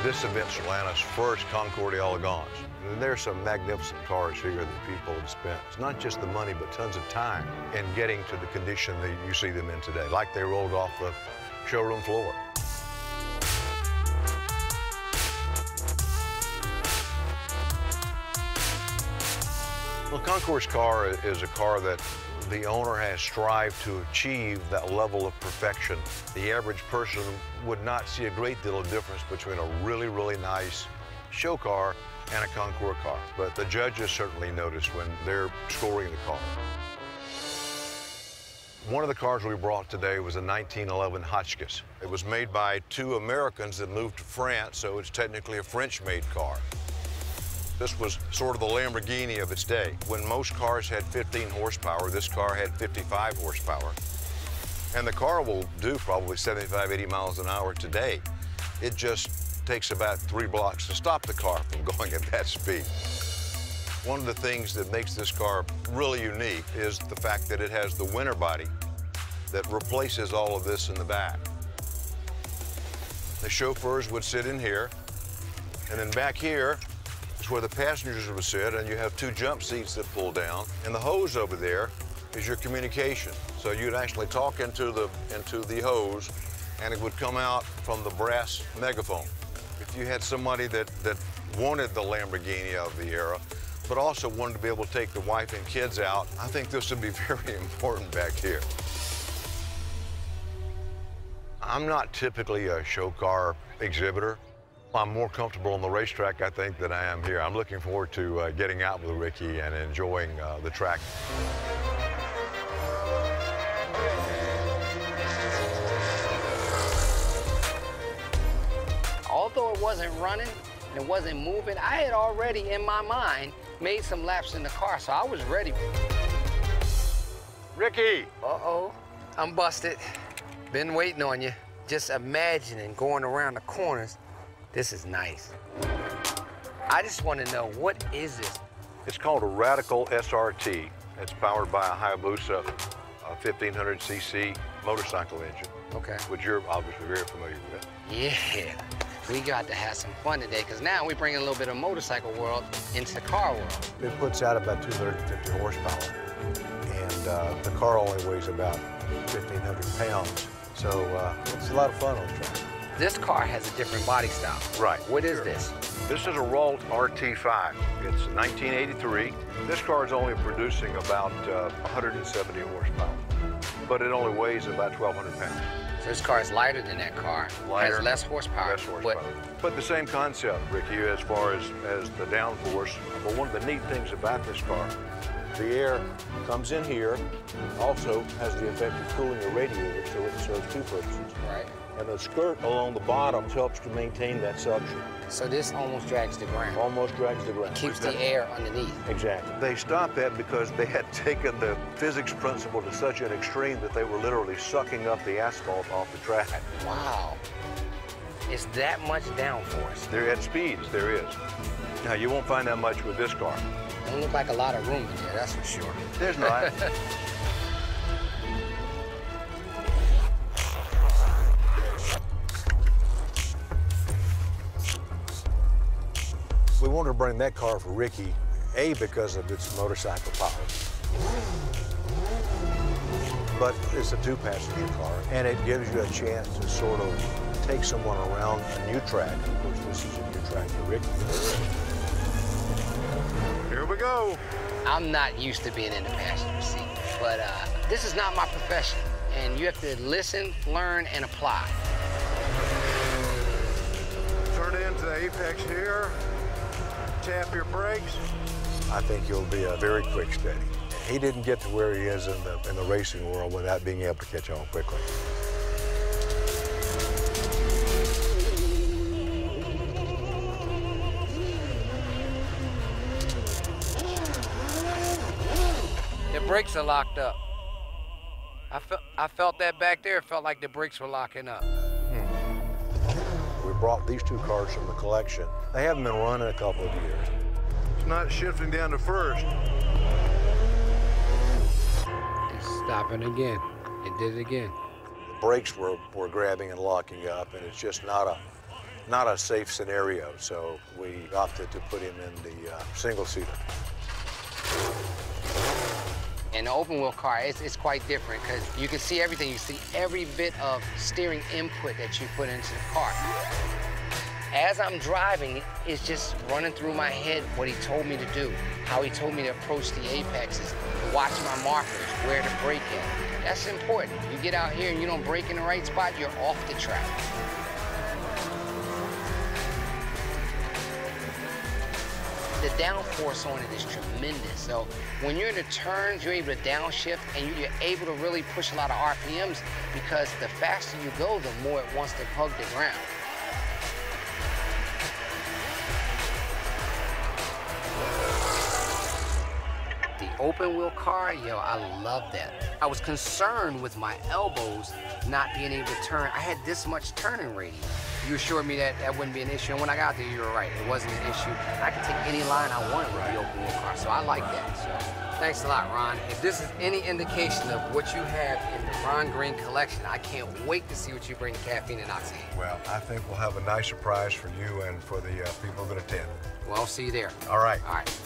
This event's Atlanta's first Concours d'Elegance. There's some magnificent cars here that people have spent, it's not just the money, but tons of time in getting to the condition that you see them in today, like they rolled off the showroom floor. Well, Concours car is a car that the owner has strived to achieve that level of perfection. The average person would not see a great deal of difference between a really, really nice show car and a Concours car. But the judges certainly notice when they're scoring the car. One of the cars we brought today was a 1911 Hotchkiss. It was made by two Americans that moved to France, so it's technically a French-made car. This was sort of the Lamborghini of its day. When most cars had 15 horsepower, this car had 55 horsepower. And the car will do probably 75, 80 miles an hour today. It just takes about 3 blocks to stop the car from going at that speed. One of the things that makes this car really unique is the fact that it has the winter body that replaces all of this in the back. The chauffeurs would sit in here, and then back here is where the passengers would sit, and you have 2 jump seats that pull down. And the hose over there is your communication. So you'd actually talk into the hose, and it would come out from the brass megaphone. If you had somebody that wanted the Lamborghini of the era, but also wanted to be able to take the wife and kids out, I think this would be very important back here. I'm not typically a show car exhibitor. I'm more comfortable on the racetrack, I think, than I am here. I'm looking forward to getting out with Ricky and enjoying the track. Although it wasn't running and it wasn't moving, I had already, in my mind, made some laps in the car, so I was ready. Ricky! Uh-oh, I'm busted. Been waiting on you. Just imagining going around the corners. This is nice. I just want to know, what is this? It's called a Radical SRT. It's powered by a Hayabusa 1500cc motorcycle engine. Okay. Which you're obviously very familiar with. Yeah. We got to have some fun today, because now we bring a little bit of motorcycle world into the car world. It puts out about 250 horsepower, and the car only weighs about 1,500 pounds. So it's a lot of fun on the track. This car has a different body style. Right. What is this? This is a Ralt RT5. It's 1983. This car is only producing about 170 horsepower, but it only weighs about 1,200 pounds. So this car is lighter than that car. Lighter. Has less horsepower. Less horsepower. But the same concept, Ricky, as far as the downforce. But one of the neat things about this car, the air comes in here, also has the effect of cooling the radiator, so it serves 2 purposes. Right. And the skirt along the bottom helps to maintain that suction. So this almost drags the ground. Almost drags the ground. Keeps the air underneath. Exactly. They stopped that because they had taken the physics principle to such an extreme that they were literally sucking up the asphalt off the track. Wow. It's that much downforce. They're at speeds, there is. Now, you won't find that much with this car. Don't look like a lot of room in there, that's for sure. There's not. We wanted to bring that car for Ricky, A, because of its motorcycle power. But it's a 2-passenger car, and it gives you a chance to sort of take someone around a new track. Of course, this is a new track for Ricky. Here we go. I'm not used to being in the passenger seat, but this is not my profession, and you have to listen, learn, and apply. Turn into the apex here. Tap your brakes. I think you'll be a very quick steady. He didn't get to where he is in the racing world without being able to catch on quickly. The brakes are locked up. I felt that back there. It felt like the brakes were locking up. We brought these 2 cars from the collection. They haven't been run in a couple of years. It's not shifting down to first. It's stopping again. It did it again. The brakes were grabbing and locking up, and it's just not not a safe scenario, so we opted to put him in the single-seater. In the open wheel car, it's quite different because you can see everything. You see every bit of steering input that you put into the car. As I'm driving, it's just running through my head what he told me to do, how he told me to approach the apexes, watch my markers, where to brake at. That's important. You get out here and you don't brake in the right spot, you're off the track. The downforce on it is tremendous. So when you're in the turns, you're able to downshift and you're able to really push a lot of RPMs because the faster you go, the more it wants to hug the ground. The open wheel car, yo, I love that. I was concerned with my elbows not being able to turn. I had this much turning radius. You assured me that that wouldn't be an issue, and when I got there, you were right. It wasn't an issue. I could take any line I wanted with the open wheel car, so I like that. So thanks a lot, Ron. If this is any indication of what you have in the Ron Green collection, I can't wait to see what you bring to Caffeine and Octane. Well, I think we'll have a nice surprise for you and for the people that attend. Well, I'll see you there. All right. All right.